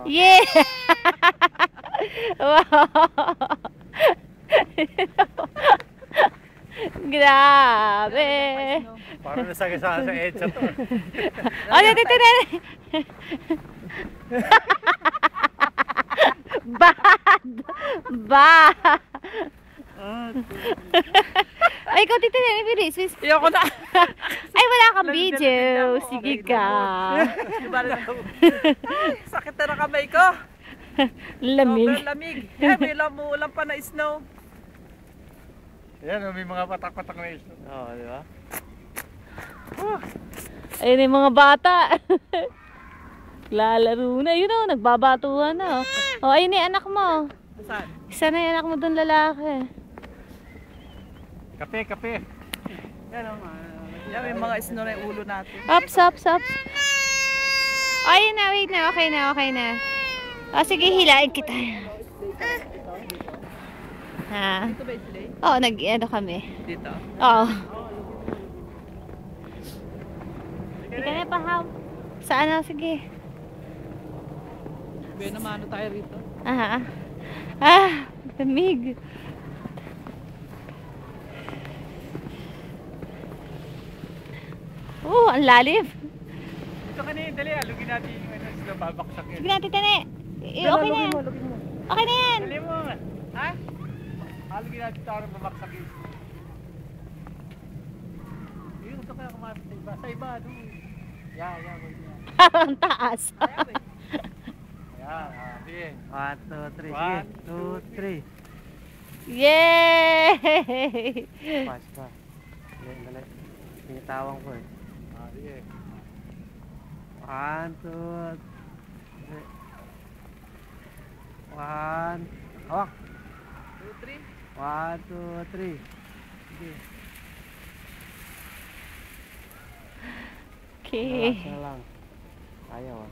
Yeah! Wow! Grabe! Parang nasagasaan sa EDSA to. Oh, dito na! Bad! Bad! Ay, ikaw tito na, bilis. Ayoko na. Ay, wala kang video. Sige ka. Sakit na ng kamay ko. Lamig. Sobrang lamig. Yeah, may ulam pa na snow. Yan, may mga patak-patak na isno. Oo, di ba? Ayun yung mga bata. Lalaro na. Yun o, nagbabatuhan na. O, ayun yung anak mo. Saan? Isa na yung anak mo doon lalaki. Kape, kape. Yan o. Yan, may mga snow na yung ulo natin. Ups. Ayun na, wait na. Okay na. O, sige, hilain kita. Ha? Dito ba yung sila? Oo, nag-ano kami. Dito? Oo. Sige na pa, Ham. Saan na? Sige. May namano tayo rito. Lamig. Oh, ang lalim. Dito ka na yun, dali. Alugin natin yung sila babaksak yun. Sige natin, tane. Okay na yan. Okay na yan. Dali mo. Ha? Alugin natin ito para babaksak yun. Yun, ito kaya kumasok sa iba. Sa iba, doon. Yan. Ang taas. Yan, sige. 1, 2, 3. 1, 2, 3. Yay! Pas pa. Dali. Pinitawang ko eh. Sige. 1, 2, 3. 1. Hawak. 2, 3. 1, 2, 3. Sige. Okay. Relax na lang. Ayaw ah.